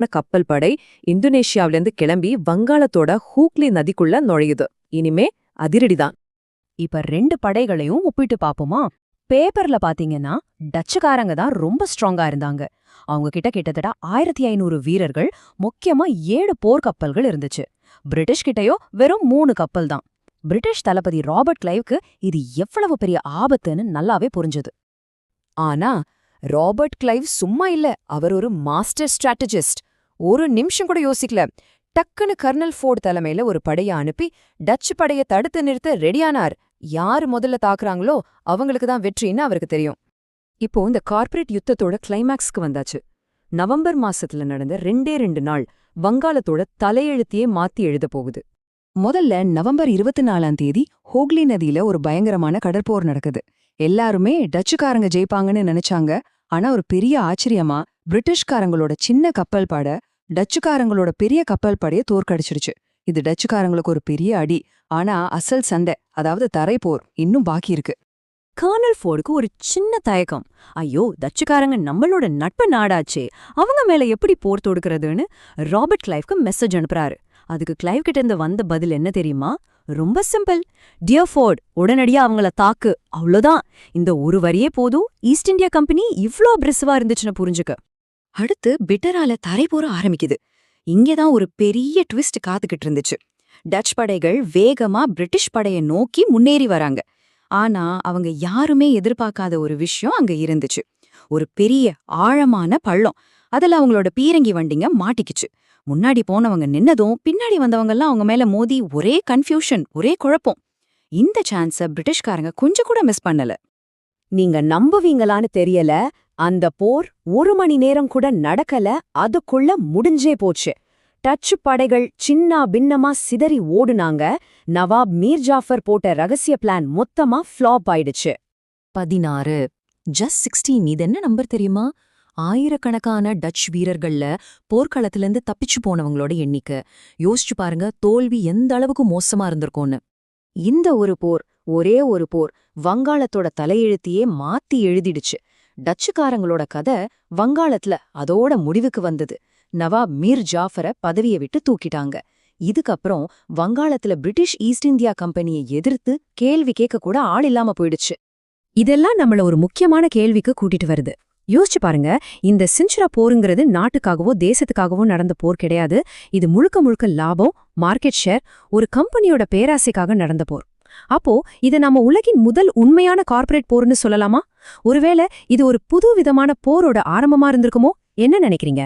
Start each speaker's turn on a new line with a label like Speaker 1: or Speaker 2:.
Speaker 1: கப்பல் படை இந்தோனேஷியாவிலிருந்து கிளம்பி வங்காளத்தோட ஹூக்லி நதிக்குள்ள நுழையுது. இனிமே அதிரடிதான்.
Speaker 2: இப்ப 2 படைகளையும் ஒப்பிட்டு பாப்போமா? பேப்பர்ல பாத்தீங்கன்னா டச்சுக்காரங்க தான் ரொம்ப ஸ்ட்ராங்கா இருந்தாங்க. அவங்க கிட்ட கிட்டத்தட்ட 1500 வீரர்கள், முக்கியமா 7 போர்க்கப்பல்கள் இருந்துச்சு. பிரிட்டிஷ் கிட்டயோ வெறும் 3 கப்பல் தான். பிரிட்டிஷ் தளபதி ராபர்ட் கிளைவ்க்கு இது எவ்வளவு பெரிய ஆபத்துன்னு நல்லாவே புரிஞ்சது.
Speaker 1: ஆனா ராபர்ட் கிளைவ் சும்மா இல்ல, அவர் ஒரு மாஸ்டர் ஸ்ட்ராட்டஜிஸ்ட். ஒரு நிமிஷம் கூட யோசிக்கல. டக்குன்னு கர்னல் ஃபோர்ட் தலைமையில ஒரு படைய அனுப்பி டச்சு படைய தடுத்து நிறுத்த ரெடியானார். யாரு முதல்ல தாக்குறாங்களோ அவங்களுக்கு தான் வெற்றின்னு அவருக்கு தெரியும். இப்போ இந்த கார்ப்பரேட் யுத்தத்தோட கிளைமேக்ஸ்க்கு வந்தாச்சு. நவம்பர் மாசத்துல நடந்த 2 நாள் வங்காளத்தோட தலையெழுத்தையே மாத்தி எழுத போகுது.
Speaker 2: முதல்ல நவம்பர் 24ஆம் தேதி ஹோக்லி நதியில ஒரு பயங்கரமான கடற்போர் நடக்குது. எல்லாருமே டச்சுக்காரங்க ஜெயிப்பாங்கன்னு நினைச்சாங்க. ஆனா ஒரு பெரிய ஆச்சரியமா பிரிட்டிஷ்காரங்களோட சின்ன கப்பல் படை டச்சுக்காரங்களோட பெரிய கப்பல் படையை தோற்கடிச்சிடுச்சு. இது டச்சுக்காரங்களுக்கு ஒரு பெரிய அடி. ஆனா அசல் சண்டை, அதாவது தரைப்போர் இன்னும் பாக்கி இருக்கு.
Speaker 1: கர்னல் ஃபோர்டுக்கு ஒரு சின்ன தயக்கம். ஐயோ, டச்சுக்காரங்க நம்மளோட நட்பு நாடாச்சே, அவங்க மேல எப்படி போர் தொடுக்கிறதுன்னு ராபர்ட் கிளைவ்க்கு மெசேஜ் அனுப்புறாரு. அதுக்கு கிளைவ் கிட்ட இருந்து வந்த பதில் என்ன தெரியுமா? ரொம்ப சிம்பிள். டியர் ஃபோர்ட், உடனடியா அவங்கள தாக்கு, அவ்வளோதான். இந்த ஒரு வரியே போதும் ஈஸ்ட் இந்தியா கம்பெனி இவ்ளோ அப்ரெசிவா இருந்துச்சுன்னு புரிஞ்சுக்க.
Speaker 2: அடுத்து பிட்டரால தரைப்போர ஆரம்பிக்குது. இங்கேதான் ஒரு பெரிய ட்விஸ்ட் காத்துக்கிட்டு இருந்துச்சு. டச் படைகள் வேகமா பிரிட்டிஷ் படையை நோக்கி முன்னேறி வராங்க. ஆனா அவங்க யாருமே எதிர்பார்க்காத ஒரு விஷயம் அங்க இருந்துச்சு. ஒரு பெரிய ஆழமான பள்ளம். அதுல அவங்களோட பீரங்கி வண்டிங்க மாட்டிக்கிச்சு. முன்னாடி போனவங்க நின்னதும் பின்னாடி வந்தவங்கெல்லாம் அவங்க மேல மோதி ஒரே கன்ஃபியூஷன், ஒரே குழப்பம். இந்த சான்ஸ பிரிட்டிஷ்காரங்க கொஞ்சம் கூட மிஸ் பண்ணல.
Speaker 1: நீங்க நம்புவீங்களான்னு தெரியல, அந்த போர் 1 மணி நேரம் கூட நடக்கல, அதுக்குள்ள முடிஞ்சே போச்சு. டச்சு படைகள் சின்ன பின்னமா சிதறி ஓடுனாங்க. நவாப் மீர் ஜாஃபர் போட்ட ரகசிய பிளான் மொத்தமா ஃப்ளாப் ஆயிடுச்சு.
Speaker 2: 16 ஜஸ்ட் 16 இது என்ன நம்பர் தெரியுமா? ஆயிரக்கணக்கான டச் வீரர்கள்ல போர்க்களத்திலிருந்து தப்பிச்சு போனவங்களோட எண்ணிக்கை. யோசிச்சு பாருங்க, தோல்வி எந்த அளவுக்கு மோசமா இருந்திருக்கும்னு.
Speaker 1: இந்த ஒரு போர், ஒரே ஒரு போர் வங்காளத்தோட தலையெழுத்தையே மாத்தி எழுதிடுச்சு. டச்சுக்காரங்களோட கதை வங்காளத்துல அதோட முடிவுக்கு வந்தது. நவாப் மீர் ஜாஃபரை பதவியை விட்டு தூக்கிட்டாங்க. இதுக்கப்புறம் வங்காளத்துல பிரிட்டிஷ் ஈஸ்ட் இந்தியா கம்பெனியை எதிர்த்து கேள்வி கேட்க கூட ஆள் இல்லாம போயிடுச்சு. இதெல்லாம் நம்மள ஒரு முக்கியமான கேள்விக்கு கூட்டிட்டு வருது. யோசிச்சு பாருங்க, இந்த சின்சுரா போருங்கிறது நாட்டுக்காகவோ தேசத்துக்காகவோ நடந்த போர் கிடையாது. இது முழுக்க முழுக்க லாபம், மார்க்கெட் ஷேர், ஒரு கம்பெனியோட பேராசைக்காக நடந்த போர். அப்போ இதை நாம உலகின் முதல் உண்மையான கார்ப்பரேட் போர்னு சொல்லலாமா? ஒருவேளை இது ஒரு புது விதமான போரோட ஆரம்பமா இருந்திருக்குமோ? என்ன நினைக்கிறீங்க?